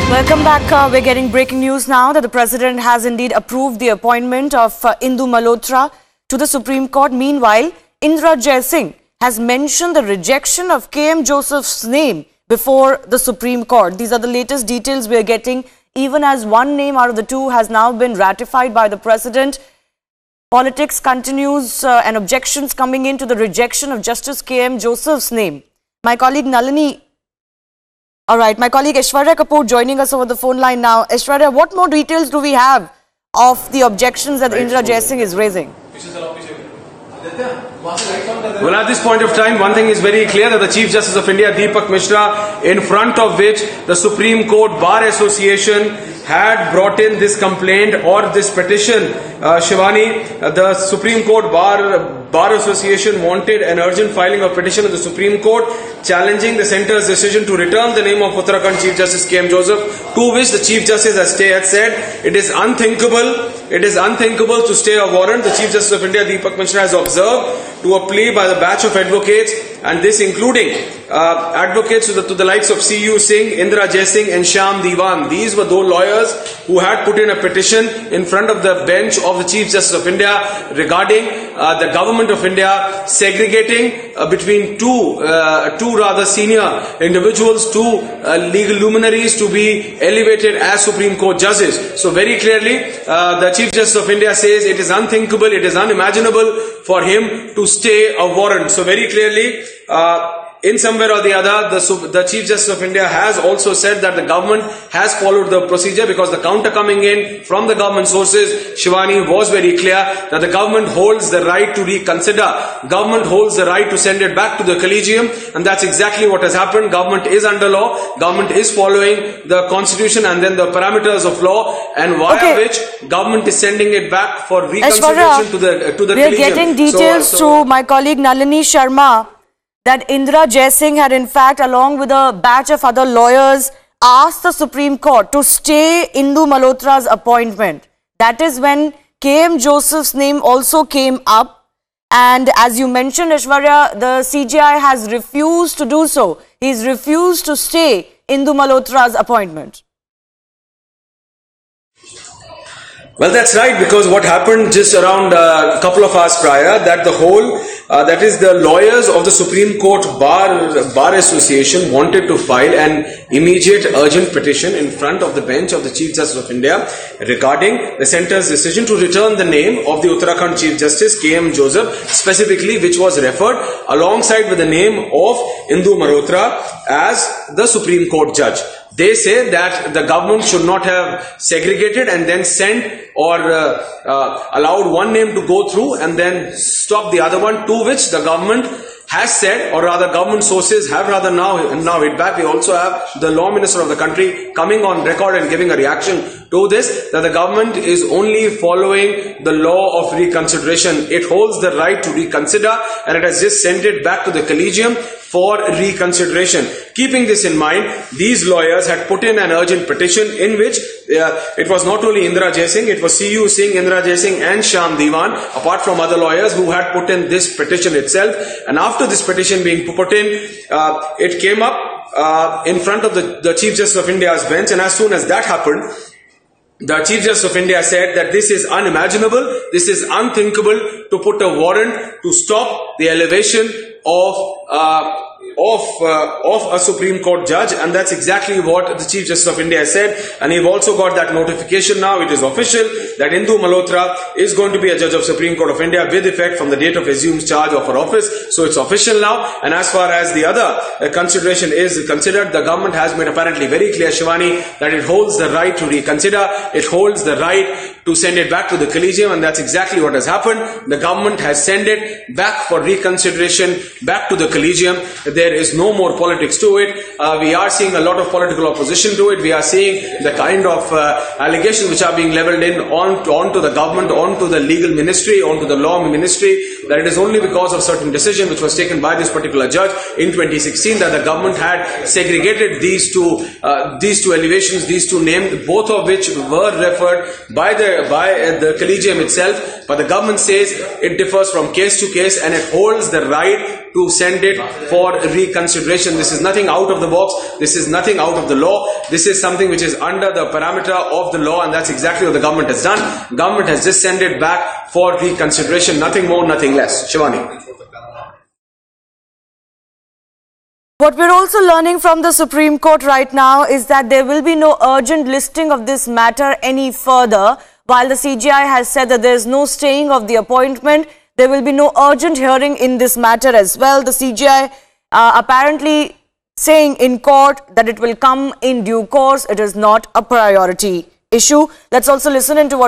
Welcome back. We're getting breaking news now that the President has indeed approved the appointment of Indu Malhotra to the Supreme Court. Meanwhile, Indra Jaising has mentioned the rejection of KM Joseph's name before the Supreme Court. These are the latest details we are getting, even as one name out of the two has now been ratified by the President. Politics continues and objections coming in to the rejection of Justice KM Joseph's name. My colleague Nalini my colleague Aishwarya Kapoor joining us over the phone line now. Aishwarya, what more details do we have of the objections that Indra Jaising is raising? Well, at this point of time, one thing is very clear, that the Chief Justice of India, Deepak Mishra, in front of which the Supreme Court Bar Association had brought in this complaint or this petition. Shivani, the Supreme Court Bar Association wanted an urgent filing of petition of the Supreme Court challenging the centre's decision to return the name of Uttarakhand Chief Justice KM Joseph, to which the Chief Justice had said it is unthinkable to stay a warrant. The Chief Justice of India, Deepak Mishra, has observed to a plea by the batch of advocates, and this including advocates to the likes of C.U. Singh, Indra Jaising and Shyam Diwan. These were those lawyers who had put in a petition in front of the bench of the Chief Justice of India regarding the government of India segregating between two rather senior individuals, two legal luminaries, to be elevated as Supreme Court judges. So very clearly, the Chief Justice of India says it is unthinkable, it is unimaginable for him to stay a warrant. So very clearly, in somewhere or the other, the Chief Justice of India has also said that the government has followed the procedure, because the counter coming in from the government sources, Shivani, was very clear that the government holds the right to reconsider. Government holds the right to send it back to the collegium, and that's exactly what has happened. Government is under law. Government is following the constitution and then the parameters of law, and via which government is sending it back for reconsideration to the collegium. We are getting details through my colleague Nalini Sharma that Indra Jaising had in fact, along with a batch of other lawyers, asked the Supreme Court to stay Indu Malhotra's appointment. That is when KM Joseph's name also came up. And as you mentioned, Aishwarya, the CJI has refused to do so. He's refused to stay Indu Malhotra's appointment. Well, that's right, because what happened just around a couple of hours prior, that the whole, that is the lawyers of the Supreme Court Bar Association wanted to file an immediate urgent petition in front of the bench of the Chief Justice of India regarding the centre's decision to return the name of the Uttarakhand Chief Justice KM Joseph, specifically, which was referred alongside with the name of Indu Malhotra as the Supreme Court judge. They say that the government should not have segregated and then sent or allowed one name to go through and then stop the other one, to which the government has said, or rather government sources have rather now hit back. We also have the law minister of the country coming on record and giving a reaction to this, that the government is only following the law of reconsideration. It holds the right to reconsider, and it has just sent it back to the collegium for reconsideration. Keeping this in mind, these lawyers had put in an urgent petition in which it was not only Indra Jaising, it was C.U. Singh, Indra Jaising and Shyam Diwan, apart from other lawyers who had put in this petition itself. And after this petition being put in, it came up in front of the Chief Justice of India's bench, and as soon as that happened, the Chief Justice of India said that this is unimaginable, this is unthinkable to put a warrant to stop the elevation of a Supreme Court judge, and that's exactly what the Chief Justice of India said. And you've also got that notification now. It is official that Indu Malhotra is going to be a judge of Supreme Court of India with effect from the date of assumed charge of her office. So it's official now. And as far as the other consideration is considered, the government has made apparently very clear, Shivani, that it holds the right to reconsider. It holds the right to send it back to the collegium, and that's exactly what has happened. The government has sent it back for reconsideration, back to the collegium. There is no more politics to it. We are seeing a lot of political opposition to it. We are seeing the kind of allegations which are being leveled in onto the government, onto the legal ministry, onto the law ministry, that it is only because of certain decision which was taken by this particular judge in 2016 that the government had segregated these two elevations, these two names, both of which were referred by the collegium itself. But the government says it differs from case to case and it holds the right to send it for reconsideration. This is nothing out of the box. This is nothing out of the law. This is something which is under the parameter of the law, and that's exactly what the government has done. Government has just sent it back for reconsideration. Nothing more, nothing less. Shivani. What we're also learning from the Supreme Court right now is that there will be no urgent listing of this matter any further. While the CJI has said that there is no staying of the appointment, there will be no urgent hearing in this matter as well. The CJI apparently saying in court that it will come in due course. It is not a priority issue. Let's also listen into what